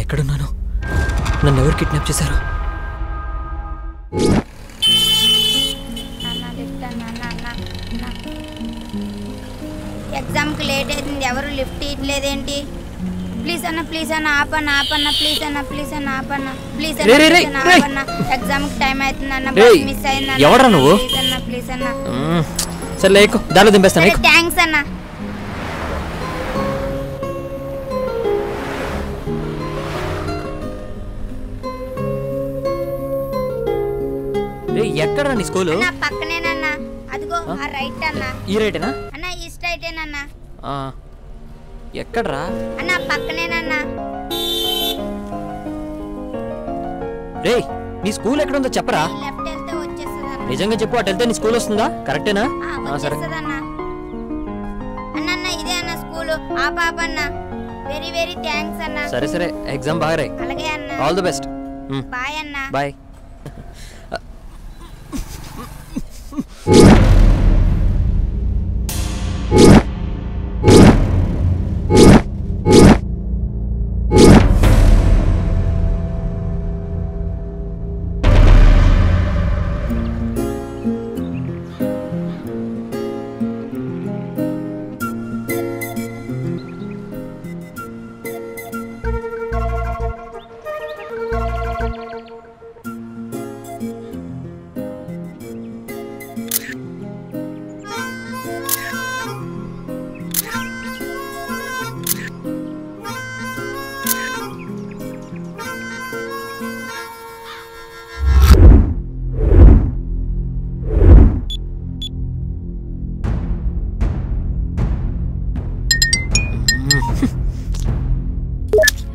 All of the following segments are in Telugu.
ఎక్కడున్నాను? నన్ను ఎవరు కిడ్నాప్ చేశారు? ఎగ్జామ్కి లేట్ అవుతుంది, ఎవరు లిఫ్ట్ ఇవ్వలేదేంటి? ప్లీజ్ అన్న ప్లీజ్ అన్న ఆపన్న ఆపన్న ప్లీజ్ అన్న ప్లీజ్ అన్న ఆపన్న ప్లీజ్ అన్న ఆపన్న ఎగ్జామ్కి టైం అవుతుంది అన్న, బస్ మిస్ అయింది. ఎవరా నువ్వు? ప్లీజ్ అన్న ప్లీజ్ అన్న. సరే ఎక్కు, దారిలో దింపేస్తాను. థ్యాంక్స్ అన్న. ఎక్కడ నీ స్కూలు? పక్కనేనన్నా, అదిగో ఆ రైట్ అన్న. ఈ రైటేనా అన్న? ఈ స్ట్రైటేనన్నా. ఎక్కడరా అన్న? పక్కనేనన్నా. రేయ్, నీ స్కూల్ ఎక్కడ ఉందో చెప్పరా? లెఫ్ట్ వెళ్తే వచ్చేస్తది అన్న. నిజంగా చెప్పు, అటు వెళ్తే నీ స్కూల్ వస్తుందా? కరెక్టేనా? సరే అన్న. అన్న ఇదే అన్న స్కూల్. ఆ పాప అన్న. వెరీ వెరీ థ్యాంక్స్ అన్న. సరే సరే, ఎగ్జామ్ బాగా రాయి. అలాగే అన్న. All the best. బాయ్ అన్న. బాయ్.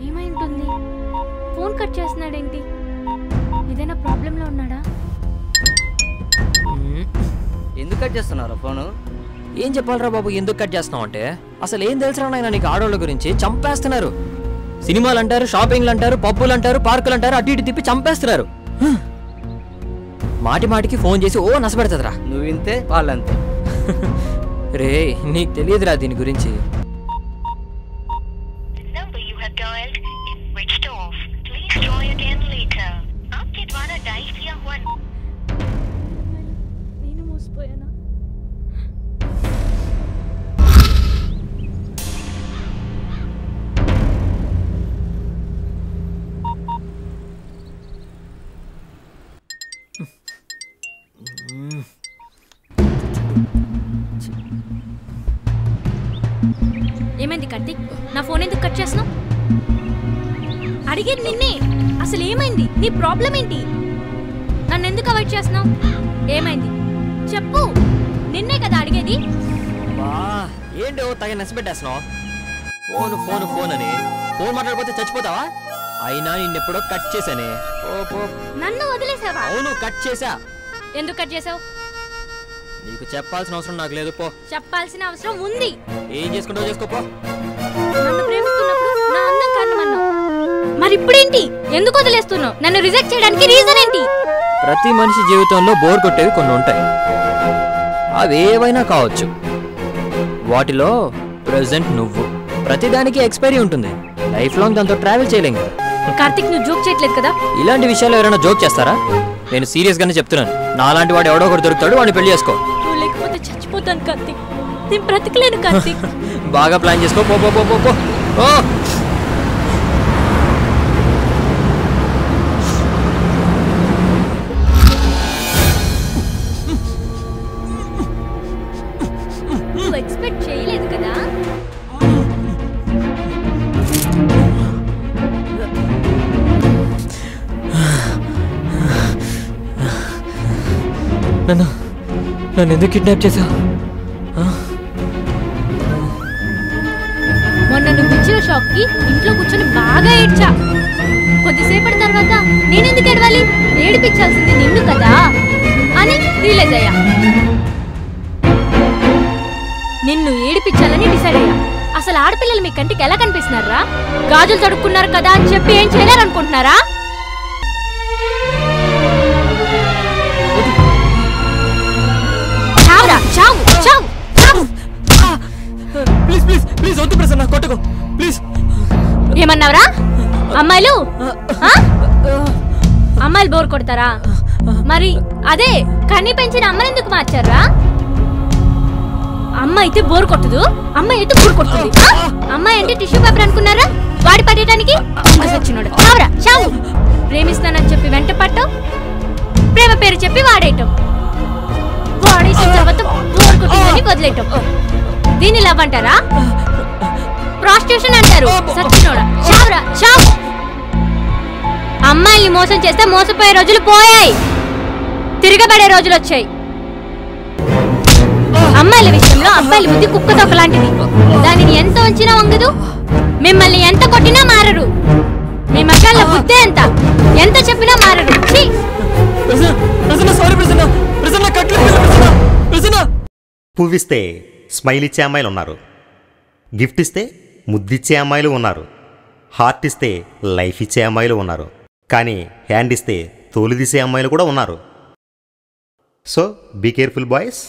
ఏమైంటుంది? ఫోన్ కట్ చేస్తున్నాడేంటి? ఏదైనా ప్రాబ్లంలో ఉన్నాడా? ఎందుకు కట్ చేస్తున్నారా ఫోను? ఏం చెప్పాలరా బాబు, ఎందుకు కట్ చేస్తున్నావు అంటే అసలు ఏం తెలుసురా నాయన నీకు? ఆడవాళ్ళ గురించి చంపేస్తున్నారు. సినిమాలు అంటారు, షాపింగ్లు అంటారు, పబ్బులు అంటారు, పార్కులు అంటారు, అటు ఇటు తిప్పి చంపేస్తున్నారు. మాటి మాటికి ఫోన్ చేసి ఓ నసపెడతదిరా. నువ్వు ఇంతే, వాళ్ళంతే. రే, నీకు తెలియదురా దీని గురించి. నేను మోసపోయానా? ఏమైంది కార్తీక్? నా ఫోన్ ఎందుకు కట్ చేస్తున్నావు? అడిగేది నిన్నే. అసలు ఏమైంది? నీ ప్రాబ్లం ఏంటి? నన్ను ఎందుకు అవాయిడ్ చేస్తున్నావు? ఏమైంది చెప్పు. నిన్నే కదా అడిగేది. ఏంటో తగ నచ్చబెట్టేస్తున్నావు? ఫోన్ ఫోన్ ఫోన్ అని ఫోన్ మాట్లాడిపోతే చచ్చిపోతావా? అయినా నిన్నెప్పుడో కట్ చేశానే. నన్ను వదిలేసావా? అవును, కట్ చేశా. ఎందుకు కట్ చేసావు? నీకు చెప్పాల్సిన అవసరం నాకు లేదు. పో. చెప్పాల్సిన అవసరం ఉంది. ఏం చేసుకుంటావు చేసుకోపో. నన్ను ప్రేమిస్తున్నప్పుడు నా అందం కారణమన్నావు, మరి ఇప్పుడేంటి? ఎందుకు వదిలేస్తున్నావు? నన్ను రిజెక్ట్ చేయడానికి రీజన్ ఏంటి? ప్రతి మనిషి జీవితంలో బోర్ కొట్టేవి కొన్ని ఉంటాయి. అవి ఏవైనా కావచ్చు. వాటిలో ప్రెజెంట్ నువ్వు. ప్రతిదానికి ఎక్స్పైరీ ఉంటుంది. లైఫ్ లాంగ్ దాంతో ట్రావెల్ చేయలేం కదా. కార్తిక్, నువ్వు జోక్ చేయట్లేదు కదా? ఇలాంటి విషయాలు ఎవరైనా జోక్ చేస్తారా? నేను సీరియస్ గానే చెప్తున్నాను. నాలాంటి వాడు ఎవడో ఒకటి దొరుకుతాడు, వాడిని పెళ్లి చేసుకో. నువ్వు లేకపోతే చచ్చిపోతాను కార్తిక్. నేను బ్రతకలేను కార్తిక్. బాగా ప్లాన్ చేసుకో. పో పో పో పో పో. నువ్వు ఎక్స్పెక్ట్ చేయలేదు కదా? నన్ను ఎందుకు కిడ్నాప్ చేశావు? మొన్న నువ్వు ఇచ్చిన షాక్ కి ఇంట్లో కూర్చొని బాగా ఏడ్చా. కొద్దిసేపటి తర్వాత నేనెందుకు ఏడవాలి? ఏడిపించాల్సింది నిన్ను కదా అని రియలైజ్ అయ్యా. నిన్ను ఏడిపించాలని డిసైడ్ అయ్యా. అసలు ఆడపిల్లలు మీ కంటికి ఎలా కనిపిస్తున్నారా? గాజులు తడుక్కున్నారు కదా అని చెప్పి ఏం చేయలేరనుకుంటున్నారా? చావురా, చావు చావు చావు. ప్లీజ్ ప్లీజ్ ప్లీజ్ వద్దు ప్రసన్న, కొట్టకు ప్లీజ్. ఏమన్నావురా? అమ్మాయిలు ఆ? అమ్మాయిలు బోర్ కొడతారా? మరి అదే కన్ని పెంచిన అమ్మని ఎందుకు మార్చారా? అమ్మ అయితే బోర్ కొట్టదు, అమ్మాయి అయితే బోర్ కొడుతుంది. అమ్మాయి అంటే టిష్యూ పేపర్ అనుకున్నారా? వాడి పడేయడానికి వచ్చినాడు. చావురా చావు. ప్రేమిస్తానని చెప్పి వెంట పట్టం, ప్రేమ పేరు చెప్పి వాడేయటం, వాడేసిన తర్వాత బోర్ కొట్టిందని వదిలేయటం. దీన్ని లవ్ అంటారా? ప్రాస్టిట్యూషన్ అంటారు. సచ్చినోడా చావురా చావు. అమ్మాయిల్ని మోసం చేస్తే మోసపోయే రోజులు పోయాయి, తిరగబడే రోజులు వచ్చాయి. అమ్మాయిల విషయంలో అబ్బాయిల బుద్ధి కుక్కతో ఒకలాంటిది. దానిని ఎంత ఉంచినా వంగదు, మిమ్మల్ని ఎంత కొట్టినా మారరు. మీ మగాళ్ళ బుద్ధి ఎంత చెప్పినా మారరు. పువ్విస్తే స్మైల్ ఇచ్చే అమ్మాయిలు ఉన్నారు, గిఫ్ట్ ఇస్తే ముద్దిచ్చే అమ్మాయిలు ఉన్నారు, హార్ట్ ఇస్తే లైఫ్ ఇచ్చే అమ్మాయిలు ఉన్నారు, కానీ హ్యాండ్ ఇస్తే తోలు తీసే అమ్మాయిలు కూడా ఉన్నారు. So be careful boys.